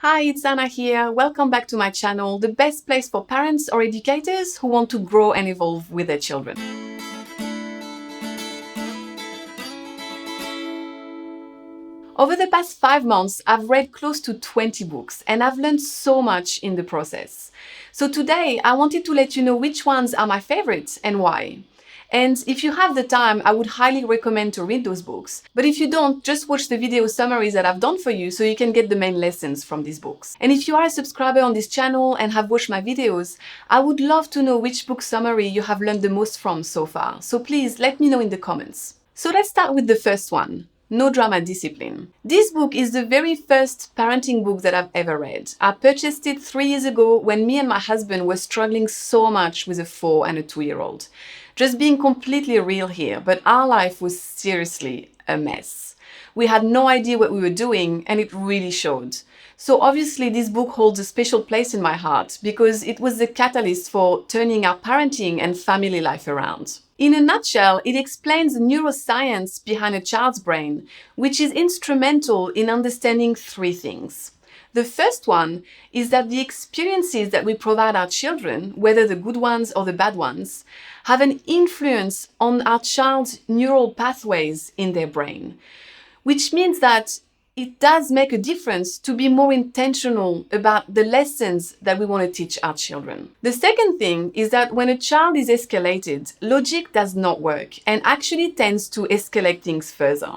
Hi, it's Anna here. Welcome back to my channel, the best place for parents or educators who want to grow and evolve with their children. Over the past 5 months, I've read close to 20 books and I've learned so much in the process. So today, I wanted to let you know which ones are my favorites and why. And if you have the time, I would highly recommend to read those books. But if you don't, just watch the video summaries that I've done for you so you can get the main lessons from these books. And if you are a subscriber on this channel and have watched my videos, I would love to know which book summary you have learned the most from so far. So please let me know in the comments. So let's start with the first one. No Drama Discipline. This book is the very first parenting book that I've ever read. I purchased it 3 years ago when me and my husband were struggling so much with a 4 and a 2-year-old. Just being completely real here, but our life was seriously a mess. We had no idea what we were doing and it really showed. So obviously this book holds a special place in my heart because it was the catalyst for turning our parenting and family life around. In a nutshell, it explains the neuroscience behind a child's brain, which is instrumental in understanding 3 things. The first one is that the experiences that we provide our children, whether the good ones or the bad ones, have an influence on our child's neural pathways in their brain, which means that it does make a difference to be more intentional about the lessons that we want to teach our children. The second thing is that when a child is escalated, logic does not work and actually tends to escalate things further.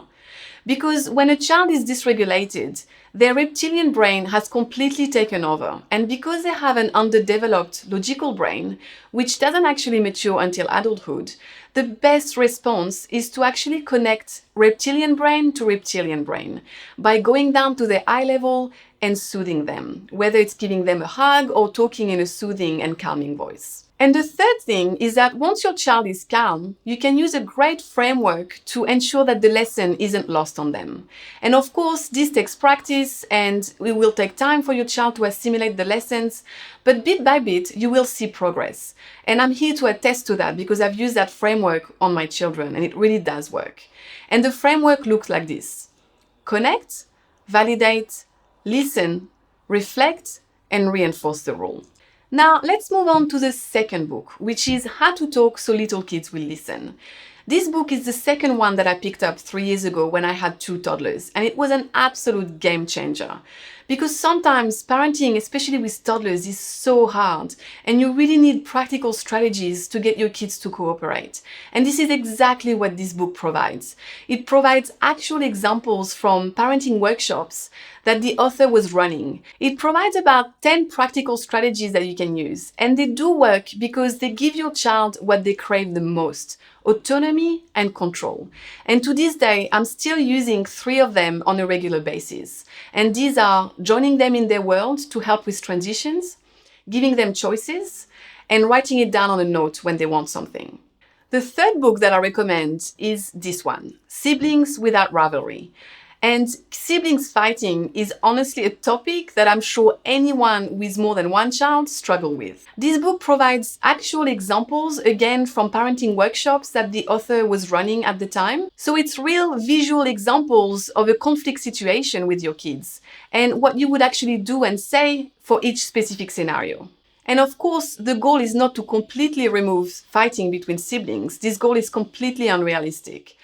Because when a child is dysregulated, their reptilian brain has completely taken over. And because they have an underdeveloped logical brain, which doesn't actually mature until adulthood, the best response is to actually connect reptilian brain to reptilian brain by going down to their eye level and soothing them, whether it's giving them a hug or talking in a soothing and calming voice. And the third thing is that once your child is calm, you can use a great framework to ensure that the lesson isn't lost on them. And of course, this takes practice and it will take time for your child to assimilate the lessons, but bit by bit, you will see progress. And I'm here to attest to that because I've used that framework on my children and it really does work. And the framework looks like this: connect, validate, listen, reflect, and reinforce the rule. Now, let's move on to the second book, which is How to Talk So Little Kids Will Listen. This book is the second one that I picked up 3 years ago when I had 2 toddlers, and it was an absolute game changer. Because sometimes parenting, especially with toddlers, is so hard, and you really need practical strategies to get your kids to cooperate. And this is exactly what this book provides. It provides actual examples from parenting workshops that the author was running. It provides about 10 practical strategies that you can use, and they do work because they give your child what they crave the most: autonomy and control. And to this day, I'm still using 3 of them on a regular basis. And these are joining them in their world to help with transitions, giving them choices, and writing it down on a note when they want something. The third book that I recommend is this one, Siblings Without Rivalry. And siblings fighting is honestly a topic that I'm sure anyone with more than one child struggle with. This book provides actual examples, again from parenting workshops that the author was running at the time. So it's real visual examples of a conflict situation with your kids and what you would actually do and say for each specific scenario. And of course, the goal is not to completely remove fighting between siblings. This goal is completely unrealistic.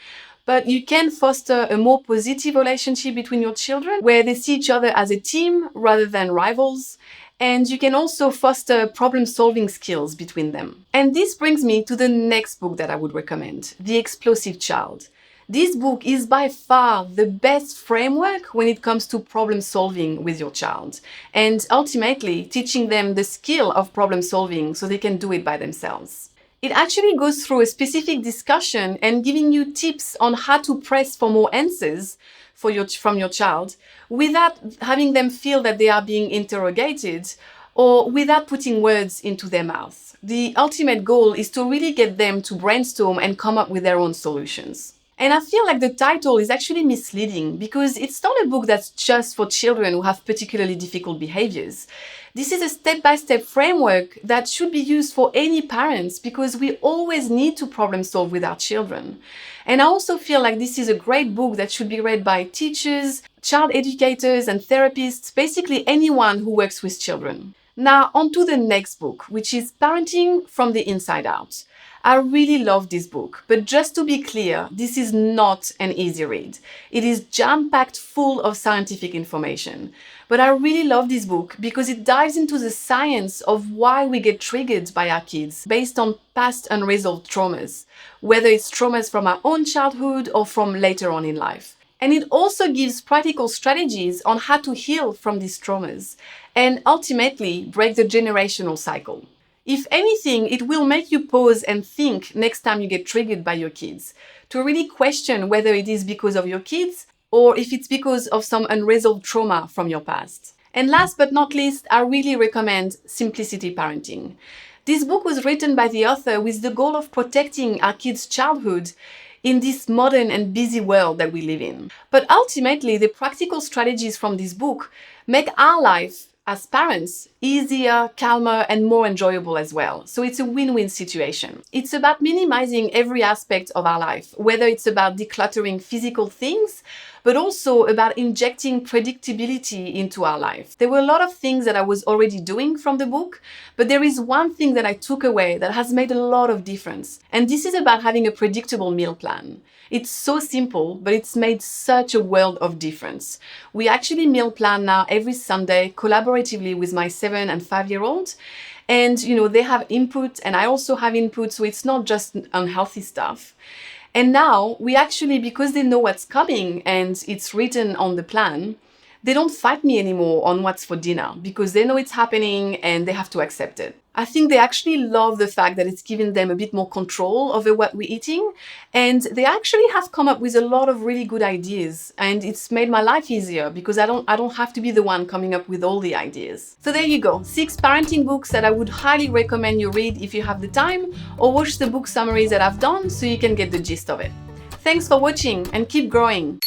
But you can foster a more positive relationship between your children where they see each other as a team rather than rivals. And you can also foster problem-solving skills between them. And this brings me to the next book that I would recommend, The Explosive Child. This book is by far the best framework when it comes to problem solving with your child and ultimately teaching them the skill of problem solving so they can do it by themselves. It actually goes through a specific discussion and giving you tips on how to press for more answers from your child without having them feel that they are being interrogated or without putting words into their mouth. The ultimate goal is to really get them to brainstorm and come up with their own solutions. And I feel like the title is actually misleading because it's not a book that's just for children who have particularly difficult behaviors. This is a step-by-step framework that should be used for any parents because we always need to problem solve with our children. And I also feel like this is a great book that should be read by teachers, child educators and therapists, basically anyone who works with children. Now, on to the next book, which is Parenting from the Inside Out. I really love this book, but just to be clear, this is not an easy read. It is jam-packed full of scientific information. But I really love this book because it dives into the science of why we get triggered by our kids based on past unresolved traumas, whether it's traumas from our own childhood or from later on in life. And it also gives practical strategies on how to heal from these traumas and ultimately break the generational cycle. If anything, it will make you pause and think next time you get triggered by your kids, to really question whether it is because of your kids or if it's because of some unresolved trauma from your past. And last but not least, I really recommend Simplicity Parenting. This book was written by the author with the goal of protecting our kids' childhood in this modern and busy world that we live in. But ultimately, the practical strategies from this book make our life as parents easier, calmer, and more enjoyable as well. So it's a win-win situation. It's about minimizing every aspect of our life, whether it's about decluttering physical things, but also about injecting predictability into our life. There were a lot of things that I was already doing from the book, but there is one thing that I took away that has made a lot of difference. And this is about having a predictable meal plan. It's so simple, but it's made such a world of difference. We actually meal plan now every Sunday collaboratively with my 7 and 5-year-old. And, they have input and I also have input, so it's not just unhealthy stuff. And now we actually, because they know what's coming and it's written on the plan, they don't fight me anymore on what's for dinner because they know it's happening and they have to accept it. I think they actually love the fact that it's giving them a bit more control over what we're eating. And they actually have come up with a lot of really good ideas. And it's made my life easier because I don't have to be the one coming up with all the ideas. So there you go, 6 parenting books that I would highly recommend you read if you have the time, or watch the book summaries that I've done so you can get the gist of it. Thanks for watching and keep growing.